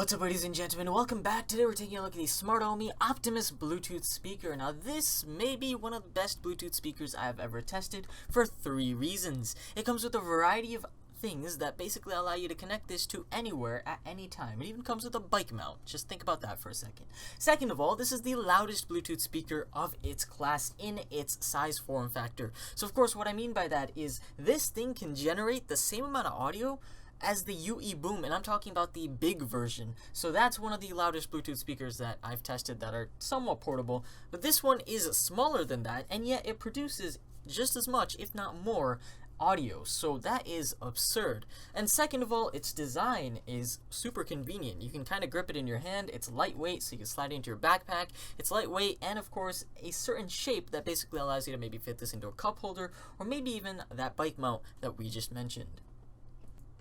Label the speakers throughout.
Speaker 1: What's up, ladies and gentlemen? Welcome back. Today we're taking a look at the Smartomi Optimus Bluetooth speaker. Now this may be one of the best Bluetooth speakers I have ever tested for 3 reasons. It comes with a variety of things that basically allow you to connect this to anywhere at any time. It even comes with a bike mount. Just think about that for a second. Second of all, this is the loudest Bluetooth speaker of its class in its size form factor. So of course what I mean by that is this thing can generate the same amount of audio as the UE Boom, and I'm talking about the big version. So that's one of the loudest Bluetooth speakers that I've tested that are somewhat portable, but this one is smaller than that, and yet it produces just as much, if not more, audio. So that is absurd. And second of all, its design is super convenient. You can kind of grip it in your hand. It's lightweight, so you can slide it into your backpack. It's lightweight, and of course a certain shape that basically allows you to maybe fit this into a cup holder, or maybe even that bike mount that we just mentioned.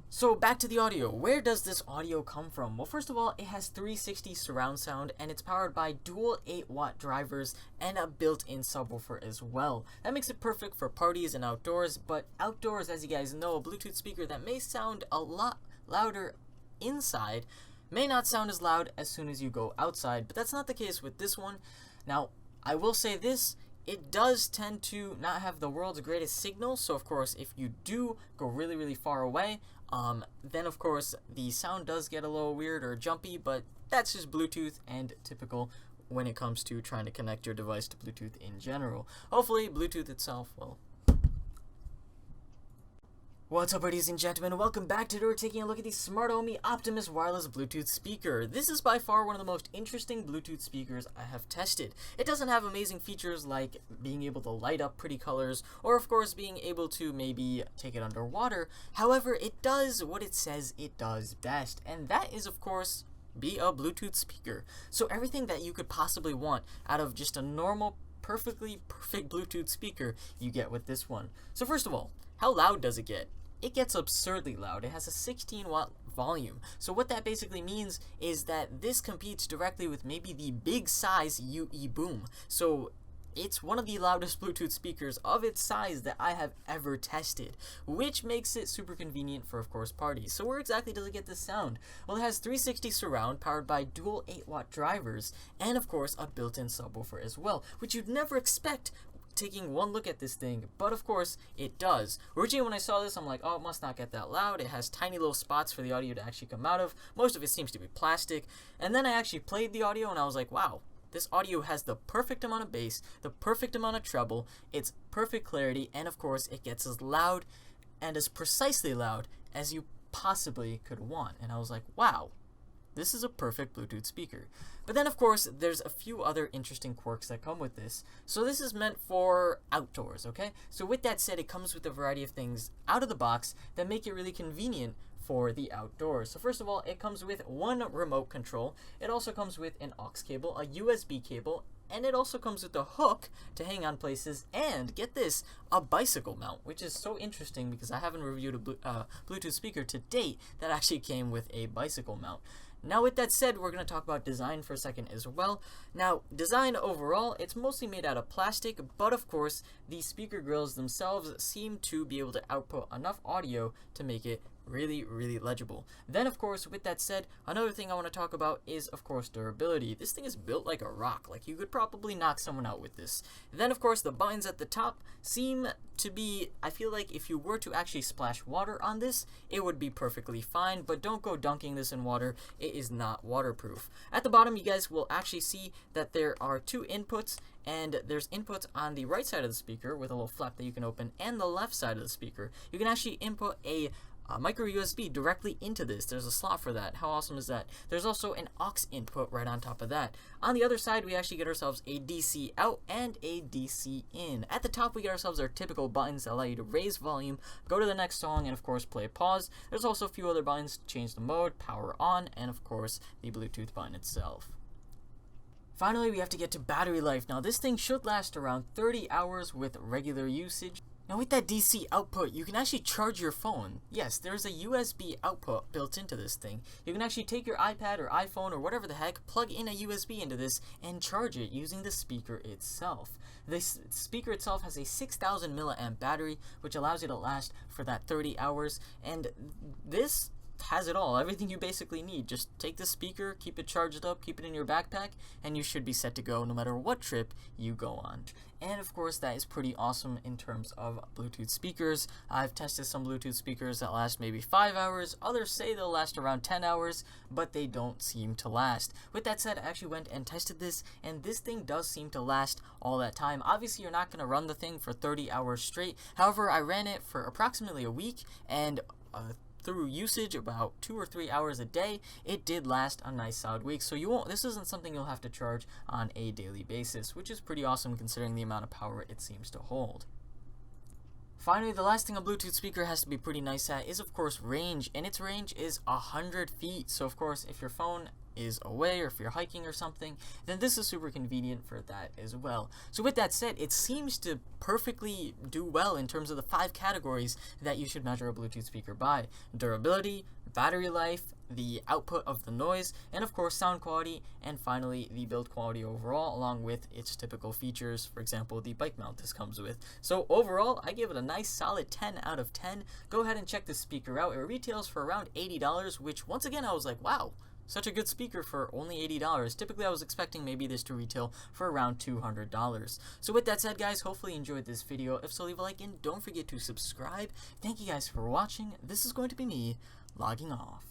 Speaker 1: So back to the audio. Where does this audio come from? Well, first of all, it has 360 surround sound, and it's powered by dual 8-watt drivers and a built-in subwoofer as well. That makes it perfect for parties and outdoors, but outdoors, as you guys know, a Bluetooth speaker that may sound a lot louder inside may not sound as loud as soon as you go outside, but that's not the case with this one. Now, I will say this. It does tend to not have the world's greatest signal, so of course if you do go really far away, then of course the sound does get a little weird or jumpy, but that's just Bluetooth and typical when it comes to trying to connect your device to Bluetooth in general. Hopefully Bluetooth itself will. What's up, ladies and gentlemen? Welcome back. Today we're taking a look at the Smartomi Optimus wireless Bluetooth speaker. This is by far one of the most interesting Bluetooth speakers I have tested. It doesn't have amazing features like being able to light up pretty colors, or of course being able to maybe take it underwater. However, it does what it says it does best, and that is of course be a Bluetooth speaker. So everything that you could possibly want out of just a normal, perfect Bluetooth speaker you get with this one. So first of all, how loud does it get? It gets absurdly loud. It has a 16-watt volume. So what that basically means is that this competes directly with maybe the big size UE Boom. So it's one of the loudest Bluetooth speakers of its size that I have ever tested, which makes it super convenient for, of course, parties. So where exactly does it get this sound? Well, it has 360 surround powered by dual 8-watt drivers and, of course, a built-in subwoofer as well, which you'd never expect taking one look at this thing, but of course it does. Originally when I saw this, I'm like, oh, it must not get that loud. It has tiny little spots for the audio to actually come out of. Most of it seems to be plastic. And then I actually played the audio and I was like, wow, this audio has the perfect amount of bass, the perfect amount of treble, it's perfect clarity, and of course it gets as loud and as precisely loud as you possibly could want. And I was like, wow, this is a perfect Bluetooth speaker. But then of course there's a few other interesting quirks that come with this. So this is meant for outdoors, okay? So with that said, it comes with a variety of things out of the box that make it really convenient for the outdoors. So first of all, it comes with one remote control. It also comes with an aux cable, a USB cable, and it also comes with a hook to hang on places, and get this, a bicycle mount, which is so interesting because I haven't reviewed a Bluetooth speaker to date that actually came with a bicycle mount. Now with that said, we're going to talk about design for a second as well. Now, design overall, it's mostly made out of plastic, but of course, the speaker grills themselves seem to be able to output enough audio to make it really legible. Then of course, with that said, another thing I want to talk about is of course durability. This thing is built like a rock. Like you could probably knock someone out with this. Then of course the buttons at the top seem to be, I feel like if you were to actually splash water on this, it would be perfectly fine, but don't go dunking this in water. It is not waterproof. At the bottom, you guys will actually see that there are 2 inputs, and there's inputs on the right side of the speaker with a little flap that you can open, and the left side of the speaker. You can actually input a micro USB directly into this. There's a slot for that. How awesome is that? There's also an aux input right on top of that. On the other side, we actually get ourselves a DC out and a DC in. At the top, we get ourselves our typical buttons that allow you to raise volume, go to the next song, and of course play pause. There's also a few other buttons to change the mode, power on, and of course the Bluetooth button itself. Finally, we have to get to battery life. Now this thing should last around 30 hours with regular usage. Now with that DC output, you can actually charge your phone. Yes, there's a USB output built into this thing. You can actually take your iPad or iPhone or whatever the heck, plug in a USB into this, and charge it using the speaker itself. This speaker itself has a 6,000 milliamp battery, which allows you to last for that 30 hours, and this has it all, everything you basically need. Just take the speaker, keep it charged up, keep it in your backpack, and you should be set to go no matter what trip you go on. And of course, that is pretty awesome in terms of Bluetooth speakers. I've tested some Bluetooth speakers that last maybe 5 hours. Others say they'll last around 10 hours, but they don't seem to last. With that said, I actually went and tested this, and this thing does seem to last all that time. Obviously, you're not going to run the thing for 30 hours straight. However, I ran it for approximately a week, and through usage about 2 or 3 hours a day, it did last a nice solid week. So this isn't something you'll have to charge on a daily basis, which is pretty awesome considering the amount of power it seems to hold. Finally, the last thing a Bluetooth speaker has to be pretty nice at is, of course, range, and its range is 100 feet. So, of course, if your phone is away or if you're hiking or something, then this is super convenient for that as well. So with that said, it seems to perfectly do well in terms of the 5 categories that you should measure a Bluetooth speaker by: durability, battery life, the output of the noise, and of course sound quality, and finally the build quality overall, along with its typical features, for example the bike mount this comes with. So overall, I give it a nice solid 10 out of 10. Go ahead and check this speaker out. It retails for around $80, which once again I was like, wow, such a good speaker for only $80. Typically, I was expecting maybe this to retail for around $200. So with that said, guys, hopefully you enjoyed this video. If so, leave a like and don't forget to subscribe. Thank you guys for watching. This is going to be me logging off.